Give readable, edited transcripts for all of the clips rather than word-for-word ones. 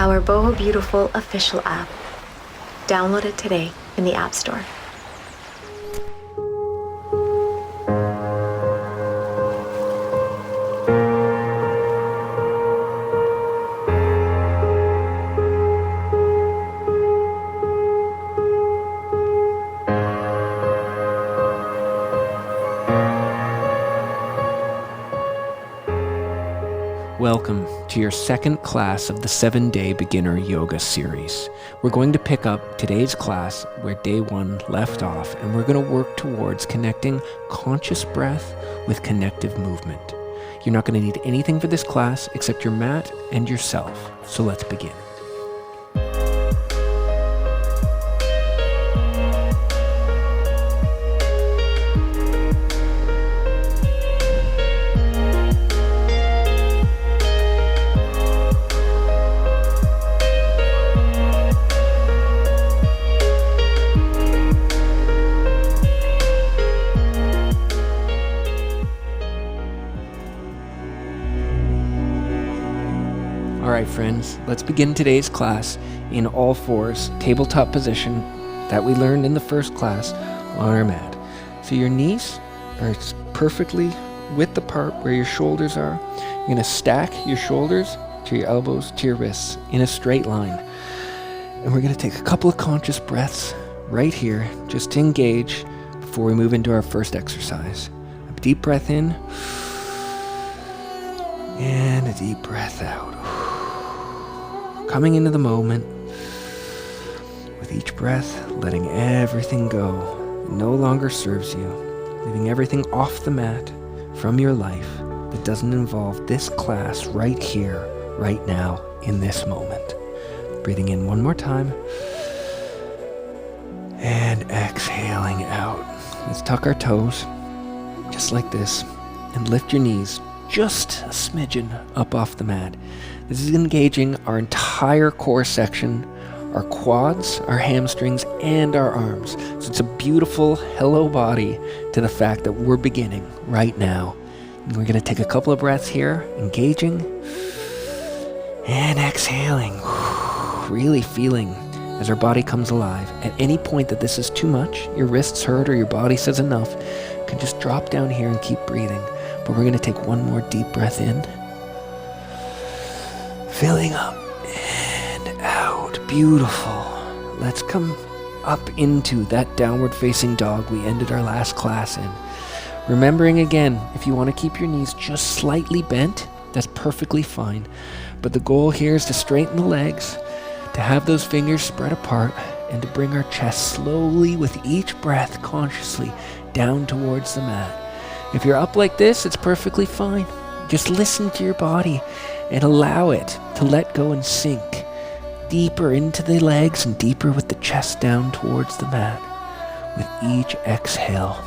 our Boho Beautiful official app. Download it today in the App Store. Welcome to your second class of the 7-day beginner yoga series. We're going to pick up today's class where day 1 left off, and we're going to work towards connecting conscious breath with connective movement. You're not going to need anything for this class except your mat and yourself. So let's begin. Alright friends, let's begin today's class in all fours, tabletop position that we learned in the first class on our mat. So your knees are perfectly width apart where your shoulders are. You're going to stack your shoulders to your elbows to your wrists in a straight line. And we're going to take a couple of conscious breaths right here just to engage before we move into our first exercise. A deep breath in and a deep breath out. Coming into the moment, with each breath, letting everything go that no longer serves you, leaving everything off the mat from your life that doesn't involve this class right here, right now, in this moment. Breathing in one more time, and exhaling out. Let's tuck our toes, just like this, and lift your knees just a smidgen up off the mat. This is engaging our entire core section, our quads, our hamstrings, and our arms. So it's a beautiful hello body to the fact that we're beginning right now. And we're going to take a couple of breaths here, engaging and exhaling. Really feeling as our body comes alive. At any point that this is too much, your wrists hurt or your body says enough, you can just drop down here and keep breathing. But we're going to take one more deep breath in. Filling up and out. Beautiful. Let's come up into that downward facing dog we ended our last class in. Remembering again, if you want to keep your knees just slightly bent, that's perfectly fine. But the goal here is to straighten the legs, to have those fingers spread apart, and to bring our chest slowly with each breath consciously down towards the mat. If you're up like this, it's perfectly fine. Just listen to your body and allow it to let go and sink deeper into the legs and deeper with the chest down towards the mat with each exhale.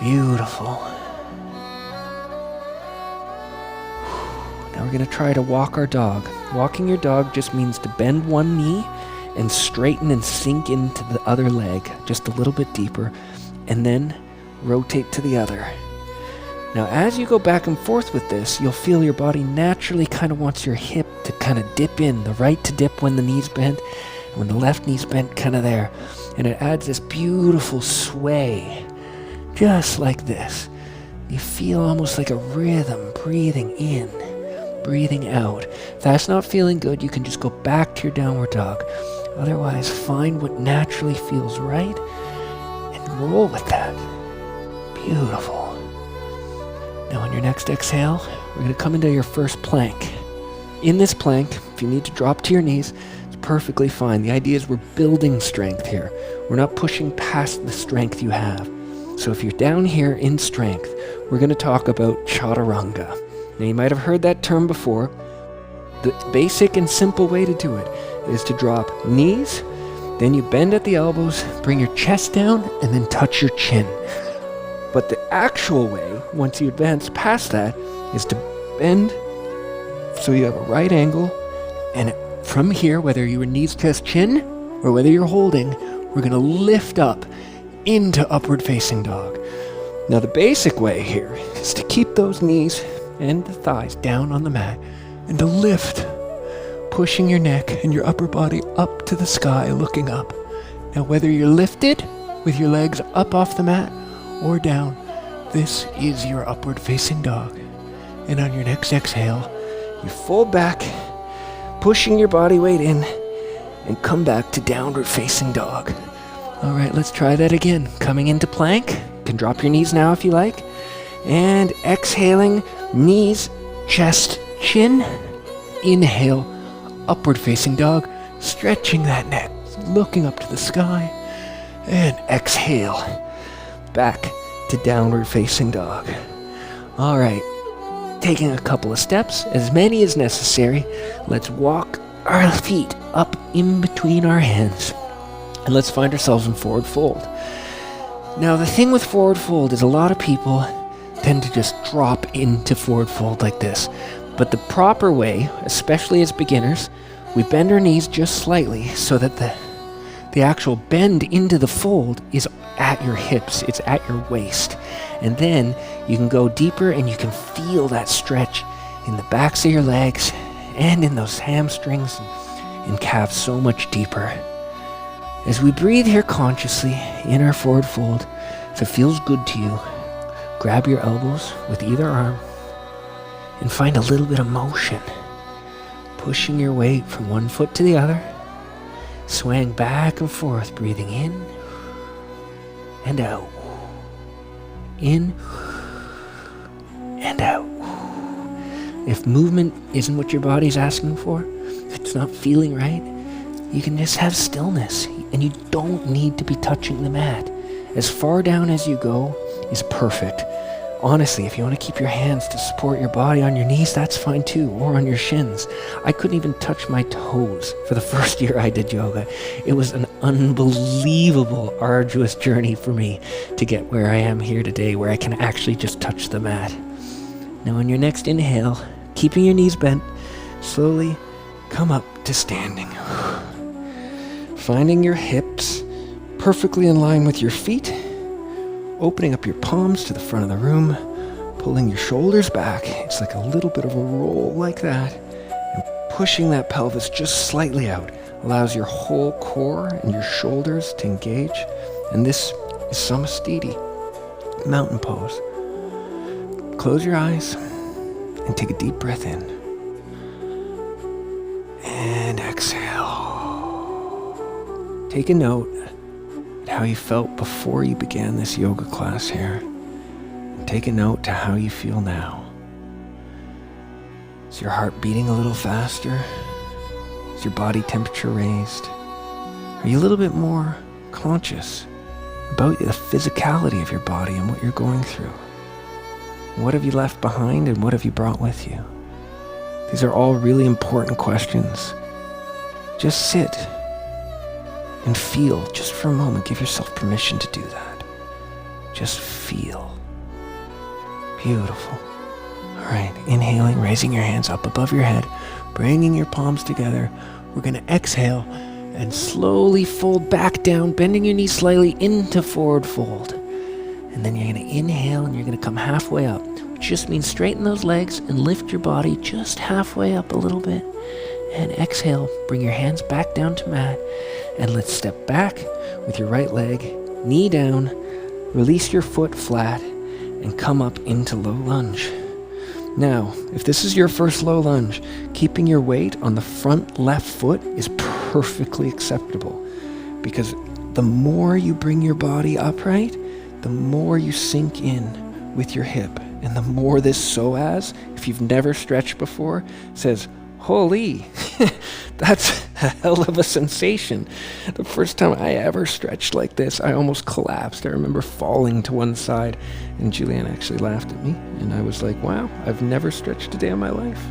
Beautiful. Now we're going to try to walk our dog. Walking your dog just means to bend one knee and straighten and sink into the other leg just a little bit deeper, and then rotate to the other. Now as you go back and forth with this, you'll feel your body naturally kind of wants your hip to kind of dip in, the right to dip when the knee's bent, and when the left knee's bent, kind of there. And it adds this beautiful sway, just like this. You feel almost like a rhythm, breathing in, breathing out. If that's not feeling good, you can just go back to your downward dog. Otherwise, find what naturally feels right and roll with that. Beautiful. Now on your next exhale, we're going to come into your first plank. In this plank, if you need to drop to your knees, it's perfectly fine. The idea is we're building strength here. We're not pushing past the strength you have. So if you're down here in strength, we're going to talk about chaturanga. Now you might have heard that term before. The basic and simple way to do it is to drop knees, then you bend at the elbows, bring your chest down, and then touch your chin. But the actual way, once you advance past that, is to bend so you have a right angle, and from here, whether you're knees, chest, chin, or whether you're holding, we're going to lift up into upward facing dog. Now the basic way here is to keep those knees and the thighs down on the mat and to lift, pushing your neck and your upper body up to the sky, looking up. Now, whether you're lifted with your legs up off the mat or down, this is your upward facing dog. And on your next exhale, you fold back, pushing your body weight in, and come back to downward facing dog. All right, let's try that again. Coming into plank. You can drop your knees now if you like. And exhaling, knees, chest, chin. Inhale, upward facing dog, stretching that neck, looking up to the sky. And exhale, back to downward facing dog. All right, taking a couple of steps, as many as necessary. Let's walk our feet up in between our hands. And let's find ourselves in forward fold. Now, the thing with forward fold is a lot of people tend to just drop into forward fold like this. But the proper way, especially as beginners, we bend our knees just slightly so that the actual bend into the fold is at your hips, it's at your waist. And then you can go deeper and you can feel that stretch in the backs of your legs and in those hamstrings and calves so much deeper. As we breathe here consciously in our forward fold, if it feels good to you, grab your elbows with either arm and find a little bit of motion, pushing your weight from one foot to the other, swaying back and forth, breathing in and out, in and out. If movement isn't what your body's asking for, if it's not feeling right, you can just have stillness, and you don't need to be touching the mat. As far down as you go is perfect. Honestly, if you want to keep your hands to support your body on your knees, that's fine too, or on your shins. I couldn't even touch my toes for the first year I did yoga. It was an unbelievable, arduous journey for me to get where I am here today, where I can actually just touch the mat. Now, on your next inhale, keeping your knees bent, slowly come up to standing. Finding your hips perfectly in line with your feet, opening up your palms to the front of the room, pulling your shoulders back. It's like a little bit of a roll like that, and pushing that pelvis just slightly out allows your whole core and your shoulders to engage. And this is Samastiti, mountain pose. Close your eyes and take a deep breath in. And exhale. Take a note at how you felt before you began this yoga class here. And take a note to how you feel now. Is your heart beating a little faster? Is your body temperature raised? Are you a little bit more conscious about the physicality of your body and what you're going through? What have you left behind and what have you brought with you? These are all really important questions. Just sit and feel just for a moment. Give yourself permission to do that. Just feel. Beautiful. All right, inhaling, raising your hands up above your head, bringing your palms together. We're going to exhale and slowly fold back down, bending your knees slightly into forward fold. And then you're going to inhale and you're going to come halfway up, which just means straighten those legs and lift your body just halfway up a little bit. And exhale, bring your hands back down to mat. And let's step back with your right leg, knee down, release your foot flat, and come up into low lunge. Now, if this is your first low lunge, keeping your weight on the front left foot is perfectly acceptable, because the more you bring your body upright, the more you sink in with your hip, and the more this psoas, if you've never stretched before, says, holy, that's a hell of a sensation. The first time I ever stretched like this, I almost collapsed. I remember falling to one side, and Juliana actually laughed at me, and I was like, wow, I've never stretched a day in my life.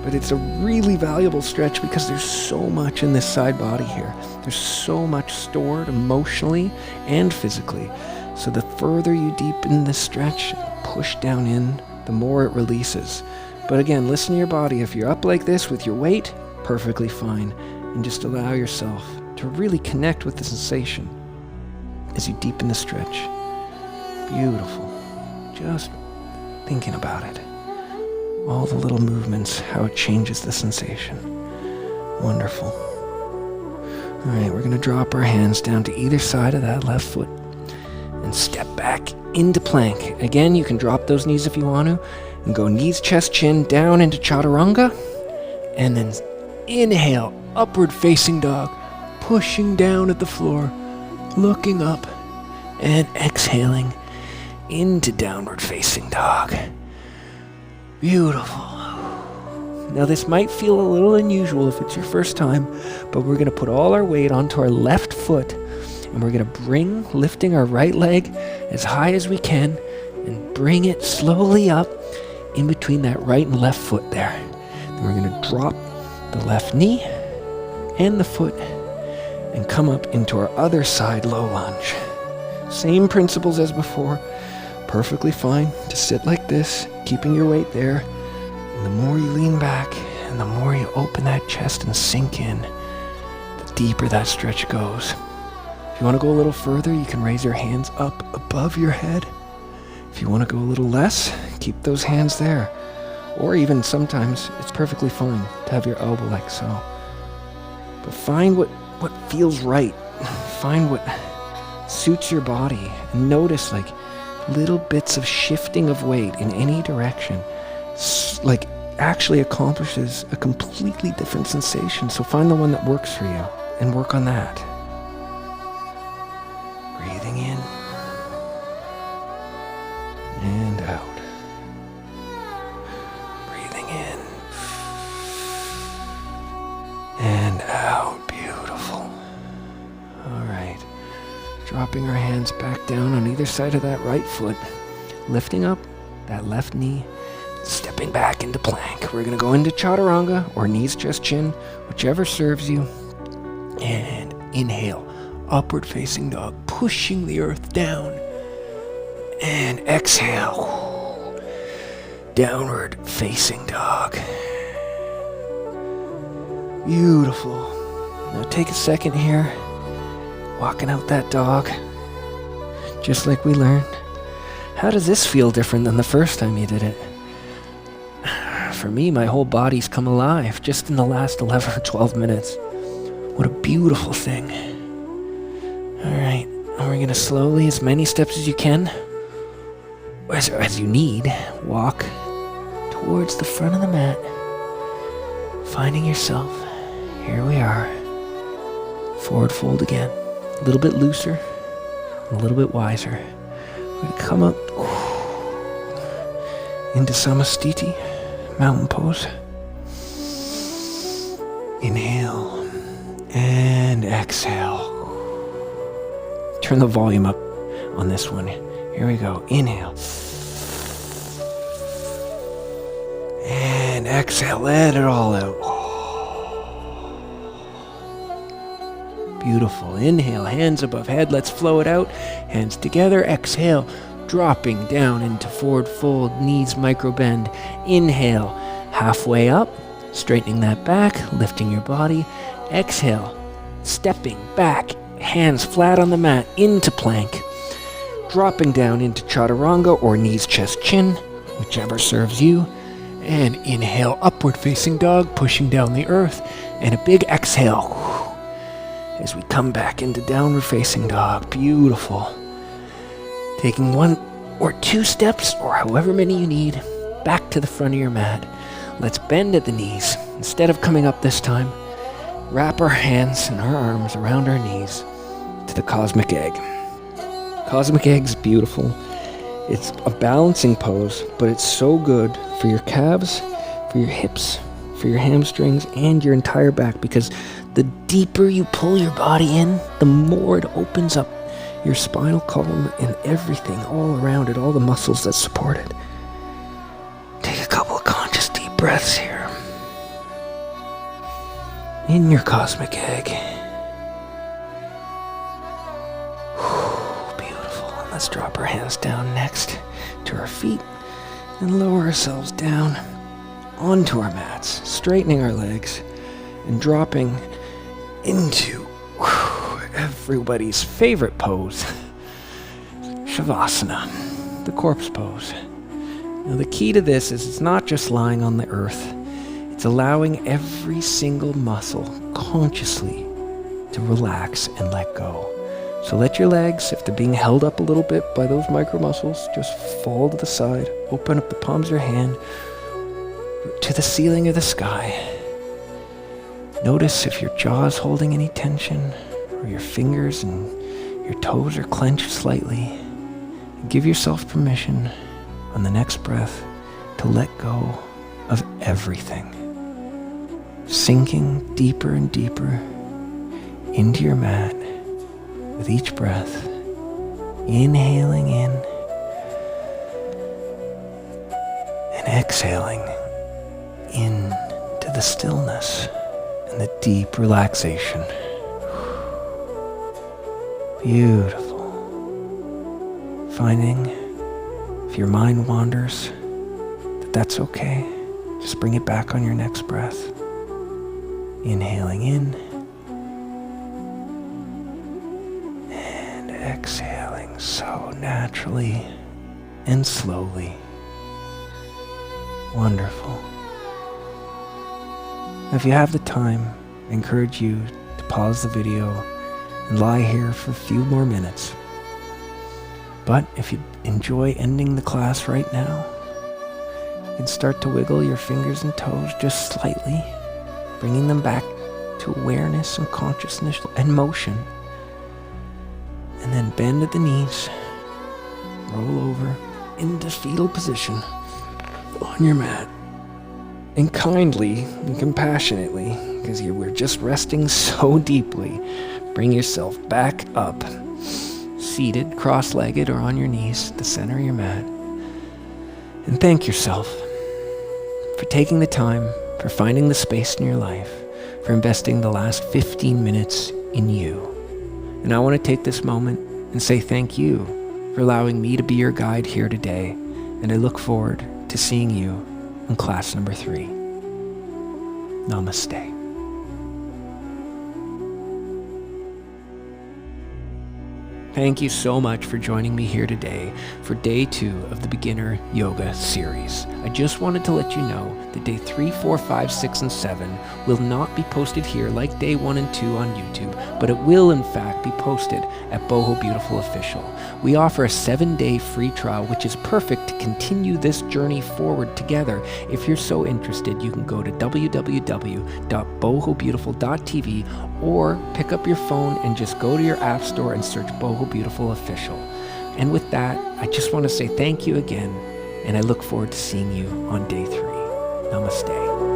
But it's a really valuable stretch because there's so much in this side body here. There's so much stored emotionally and physically. So the further you deepen this stretch, push down in, the more it releases. But again, listen to your body. If you're up like this with your weight, perfectly fine. And just allow yourself to really connect with the sensation as you deepen the stretch. Beautiful. Just thinking about it. All the little movements, how it changes the sensation. Wonderful. All right, we're going to drop our hands down to either side of that left foot and step back into plank. Again, you can drop those knees if you want to and go knees, chest, chin, down into chaturanga. And then inhale, upward facing dog, pushing down at the floor, looking up, and exhaling into downward facing dog. Beautiful. Now this might feel a little unusual if it's your first time, but we're going to put all our weight onto our left foot, and we're going to bring, lifting our right leg as high as we can, and bring it slowly up in between that right and left foot there. Then we're going to drop the left knee and the foot and come up into our other side low lunge. Same principles as before. Perfectly fine to sit like this, keeping your weight there. And the more you lean back and the more you open that chest and sink in, the deeper that stretch goes. If you want to go a little further, you can raise your hands up above your head. If you want to go a little less, keep those hands there. Or even sometimes it's perfectly fine to have your elbow like so. But find what feels right. Find what suits your body. And notice like little bits of shifting of weight in any direction like actually accomplishes a completely different sensation. So find the one that works for you and work on that. Breathing in and out. Breathing in and out. Beautiful. All right. Dropping our hands back down on either side of that right foot. Lifting up that left knee. Stepping back into plank. We're going to go into chaturanga or knees, chest, chin, whichever serves you. And inhale. Upward facing dog. Pushing the earth down. And exhale. Downward facing dog. Beautiful. Now take a second here. Walking out that dog. Just like we learned. How does this feel different than the first time you did it? For me, my whole body's come alive just in the last 11 or 12 minutes. What a beautiful thing. All right, and we're going to slowly, as many steps as you can, as you need, walk towards the front of the mat, finding yourself. Here we are. Forward fold again. A little bit looser, a little bit wiser. We're going to come up into Samastiti, mountain pose. Inhale and exhale. Turn the volume up on this one. Here we go. Inhale. And exhale. Let it all out. Beautiful. Inhale. Hands above head. Let's flow it out. Hands together. Exhale. Dropping down into forward fold. Knees micro bend. Inhale. Halfway up. Straightening that back. Lifting your body. Exhale. Stepping back. Hands flat on the mat into plank. Dropping down into chaturanga or knees, chest, chin, whichever serves you. And inhale, upward facing dog, pushing down the earth. And a big exhale as we come back into downward facing dog. Beautiful. Taking 1 or 2 steps, or however many you need, back to the front of your mat. Let's bend at the knees. Instead of coming up this time, wrap our hands and our arms around our knees to the cosmic egg. Cosmic egg's beautiful. It's a balancing pose, but it's so good for your calves, for your hips, for your hamstrings, and your entire back, because the deeper you pull your body in, the more it opens up your spinal column and everything all around it, all the muscles that support it. Take a couple of conscious deep breaths here. In your cosmic egg. Beautiful. And let's drop our hands down next to our feet and lower ourselves down onto our mats, straightening our legs and dropping into everybody's favorite pose, Shavasana, the corpse pose. Now the key to this is it's not just lying on the earth. It's allowing every single muscle consciously to relax and let go. So let your legs, if they're being held up a little bit by those micro muscles, just fall to the side. Open up the palms of your hand to the ceiling or the sky. Notice if your jaw is holding any tension, or your fingers and your toes are clenched slightly. And give yourself permission on the next breath to let go of everything. Sinking deeper and deeper into your mat with each breath. Inhaling in and exhaling into the stillness and the deep relaxation. Beautiful. Finding if your mind wanders, that's okay. Just bring it back on your next breath. Inhaling in and exhaling so naturally and slowly. Wonderful. If you have the time, I encourage you to pause the video and lie here for a few more minutes. But if you enjoy ending the class right now, you can start to wiggle your fingers and toes just slightly, bringing them back to awareness and consciousness and motion. And then bend at the knees, roll over into fetal position on your mat. And kindly and compassionately, because you were just resting so deeply, bring yourself back up, seated, cross-legged, or on your knees, the center of your mat. And thank yourself for taking the time, for finding the space in your life, for investing the last 15 minutes in you. And I want to take this moment and say thank you for allowing me to be your guide here today. And I look forward to seeing you in class number 3. Namaste. Thank you so much for joining me here today for day 2 of the Beginner Yoga series. I just wanted to let you know that day 3, 4, 5, 6, and 7 will not be posted here like day 1 and 2 on YouTube, but it will in fact be posted at Boho Beautiful Official. We offer a 7-day free trial, which is perfect to continue this journey forward together. If you're so interested, you can go to www.bohobeautiful.tv or pick up your phone and just go to your app store and search Boho Beautiful Official. And with that, I just want to say thank you again, and I look forward to seeing you on day 3. Namaste.